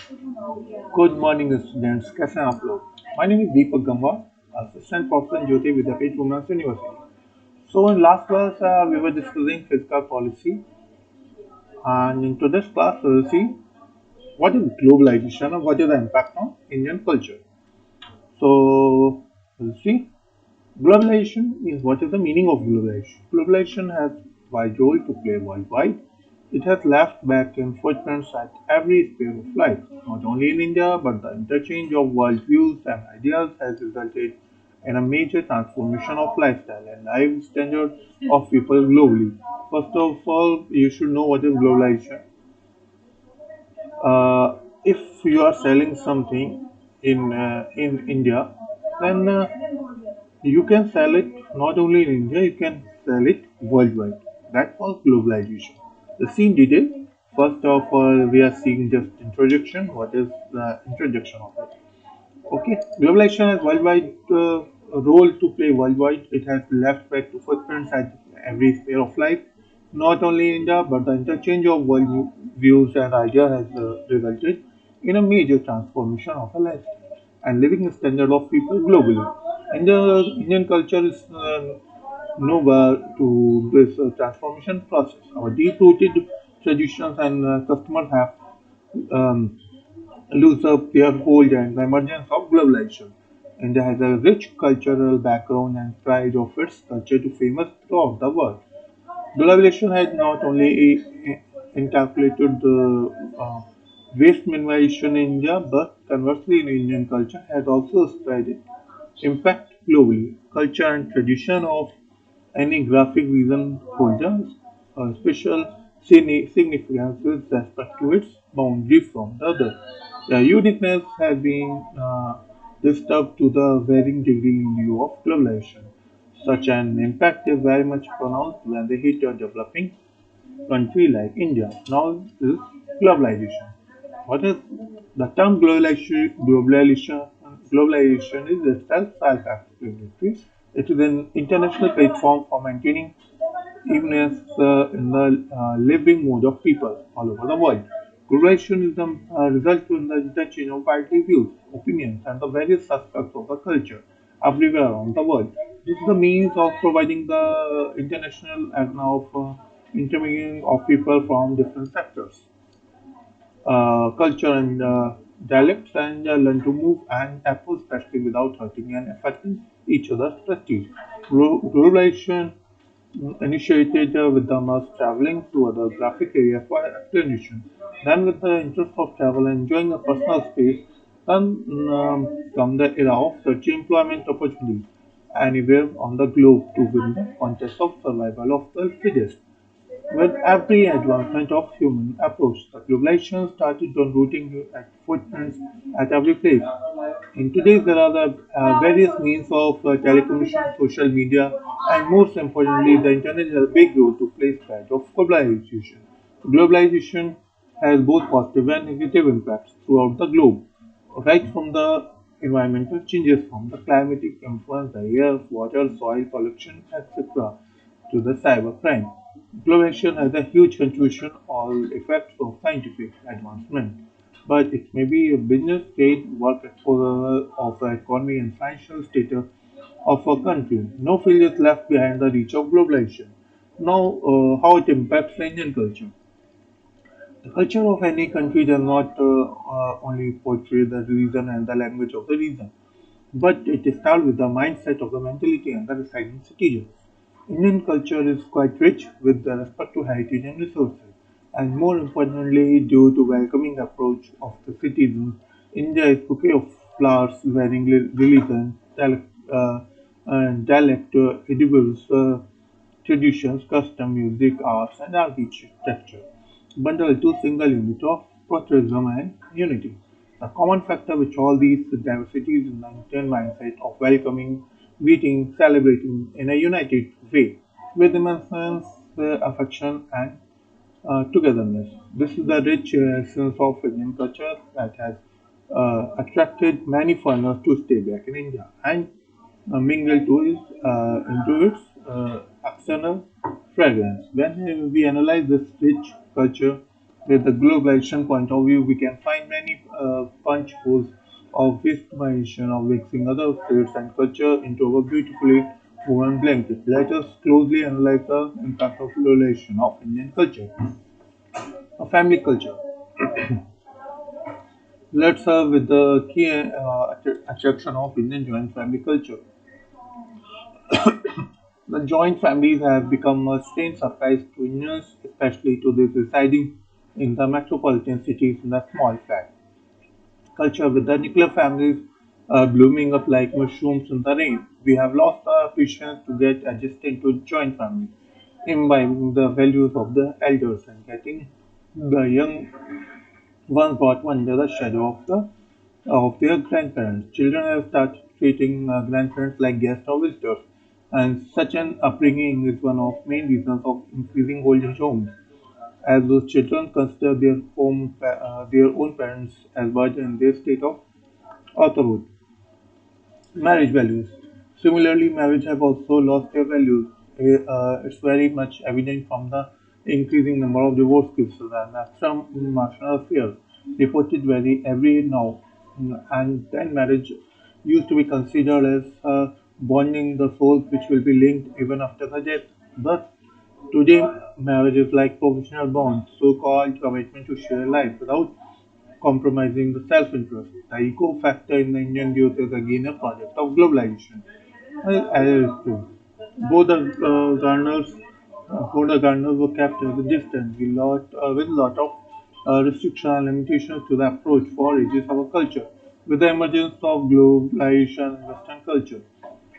Good morning, students. कैसे हैं आप लोग? My name is Deepak Gangwar, Assistant Professor in JAIPUR VIDHYAPEETH Women's University. So in last class, we were discussing fiscal policy, and in today's class, we will see what is globalization and what is the impact on Indian culture. So we'll see. Globalization is what is the meaning of globalization? Globalization has wide role to play worldwide. It has left back and footprints at every sphere of life, not only in India, but the interchange of worldviews and ideas has resulted in a major transformation of lifestyle and life standard of people globally. First of all, you should know what is globalization. If you are selling something in India, then you can sell it not only in India, you can sell it worldwide. That was globalization. The scene detail. First of all, we are seeing just introduction. What is the introduction of it? Okay, globalization has worldwide role to play worldwide. It has left back to footprints at every sphere of life, not only in India, but the interchange of world views and ideas has resulted in a major transformation of a lifestyle and living standard of people globally. And the Indian culture is nowhere to this transformation process. Our deep-rooted traditions and customers have um, lose up their hold and the emergence of globalization. India has a rich cultural background and pride of its culture to famous throughout the world. Globalization has not only inculcated the waste minimization in India, but conversely in Indian culture has also spread its impact globally. Culture and tradition of any graphic reason holds a special significance with respect to its boundary from the other. The uniqueness has been disturbed to the varying degree in view of globalization. Such an impact is very much pronounced when they hit a developing country like India. Now is globalization. What is the term globalization is itself self-explanatory. It is an international platform for maintaining evenness in the living mode of people all over the world. Globalization is the result in the interchange of widely views, opinions, and the various aspects of the culture everywhere around the world. This is the means of providing the international and of intermingling of people from different sectors, culture and dialects and learn to move and approach especially without hurting and affecting each other's prestige. Globalization initiated with the mass traveling to other graphic areas for explanation. Then with the interest of travel and enjoying a personal space, then come the era of searching employment opportunities anywhere on the globe to win the contest of survival of the fittest. With every advancement of human approach, the globalization started on rooting at footprints at every place. In today's era, the various means of telecommunication, social media, and most importantly, the internet has a big role to play in of globalization. Globalization has both positive and negative impacts throughout the globe, right from the environmental changes from the climatic influence, the air, water, soil pollution, etc., to the cybercrime. Globalization has a huge contribution on effects of scientific advancement, but it may be a business, trade, work exposure of the economy and financial status of a country. No field is left behind the reach of globalization. Now, how it impacts the Indian culture. The culture of any country does not only portray the region and the language of the region, but it starts with the mindset of the mentality and the residing citizens. Indian culture is quite rich with the respect to heritage and resources, and more importantly, due to welcoming approach of the citizens, India is bouquet of flowers, varying religion, dialect, edibles, traditions, custom, music, arts, and architecture, bundled into single unit of patriotism and unity. The common factor which all these diversities in the Indian mindset of welcoming, greeting, celebrating in a united way with immense affection and togetherness. This is the rich essence of Indian culture that has attracted many foreigners to stay back in India and mingle into its external fragrance. When we analyze this rich culture, With the globalization point of view, we can find many punch holes of westernization of mixing other faiths and culture into a beautifully woven blanket. Let us closely analyze the impact of globalization of Indian culture. A family culture. Let's start with the key attraction of Indian joint family culture. The joint families have become a strange surprise to Indians, especially to those residing in the metropolitan cities in a small flat culture with the nuclear families blooming up like mushrooms in the rain. We have lost the patience to get adjusted to joint families, imbibing the values of the elders and getting the young ones brought under the shadow of their grandparents. Children have started treating grandparents like guests or visitors, and such an upbringing is one of main reasons of increasing old age homes, as those children consider their own parents as burden in their state of authorhood. Marriage values. Similarly, marriage have also lost their values. It's very much evident from the increasing number of divorce cases and extramarital affairs reported very every now. And then marriage used to be considered as bonding the souls which will be linked even after the death. But today, marriage is like professional bonds, so-called commitment to share life without compromising the self-interest. The eco factor in the Indian youth is again a product of globalization. Well, added to both the gardeners were kept at a distance with lot of restrictions and limitations to the approach for ages of a culture. With the emergence of globalization and Western culture,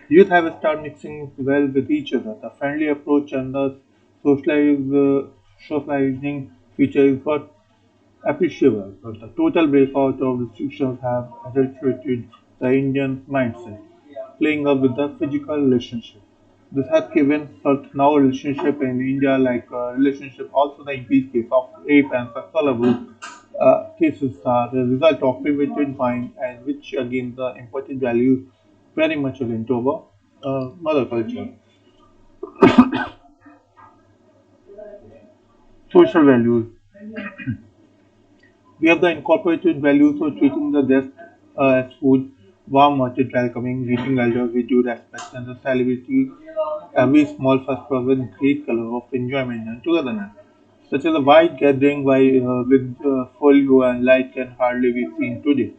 youth have started mixing well with each other. The friendly approach and the socializing feature is what appreciable, but the total breakout of restrictions have adulterated the Indian mindset, playing up with the physical relationship. This has given birth now relationship in India like relationship also the increased case of rape and sexual abuse cases are the result of private mind and which again the important values very much linked to our mother culture. Social values. We have the incorporated values of treating the guest as food, warm-hearted welcoming, greeting elders with due respect, and the celebrity every small first with great color of enjoyment and togetherness. Such as a wide gathering with folio and light can hardly be seen today.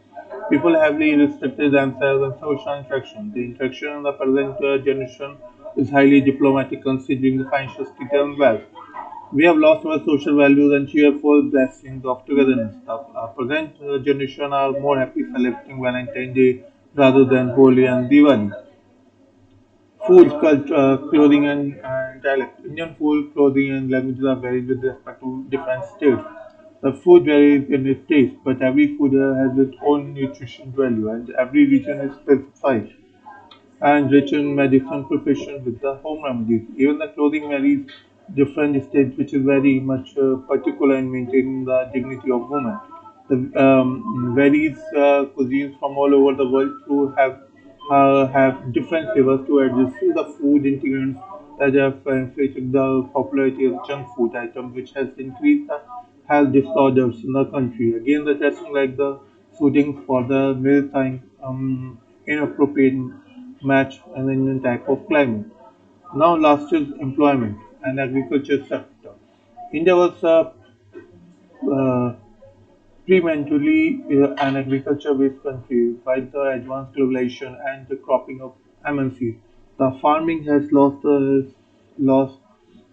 People heavily restricted themselves in social interaction. The interaction in the present generation is highly diplomatic considering the financial status and wealth. We have lost our social values and cheerful blessings of togetherness. The present generation are more happy celebrating Valentine's Day rather than Holi and Diwali. Food, culture, clothing, and dialect. Indian food, clothing, and languages are varied with respect to different states. The food varies in its taste, but every food has its own nutrition value, and every region is specified and rich in medicine profession with the home remedies. Even the clothing varies different states, which is very much particular in maintaining the dignity of women. The various cuisines from all over the world too have different flavors to adjust to the food ingredients that have inflated the popularity of junk food items, which has increased the health disorders in the country. Again, the testing like the suiting for the mealtime inappropriate match and Indian type of climate. Now, last is employment and agriculture sector. India was uh, Primarily an agriculture-based country, while the advanced globalization and the cropping of MNCs, the farming has lost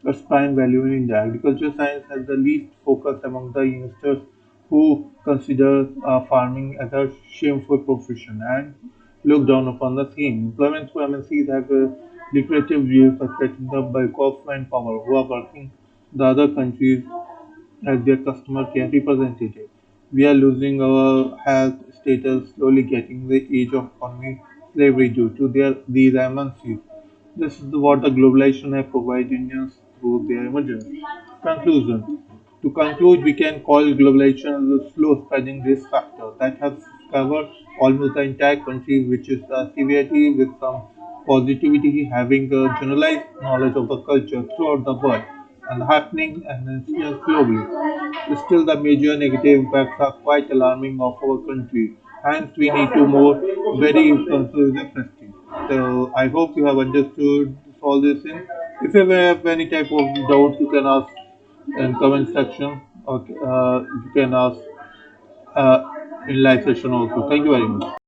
its prime value in India. Agriculture science has the least focus among the youngsters who consider farming as a shameful profession and look down upon the same. Employment through MNCs have lucrative views attracting the bulk of manpower who are working the other countries as their customer care representative. We are losing our health status, slowly getting the age of economic slavery due to these MNCs. This is what the globalization has provided Indians through their emergence. Conclusion. To conclude, we can call globalization as a slow spreading risk factor that has covered almost the entire country, which is a severity with some positivity, having a generalized knowledge of the culture throughout the world. and happening and incidents globally. Still, the major negative impacts are quite alarming of our country. Hence, we need to more very conservative testing. So, I hope you have understood all this thing. If you have any type of doubt, you can ask in comment section. Okay, you can ask uh, in live session also. Thank you very much.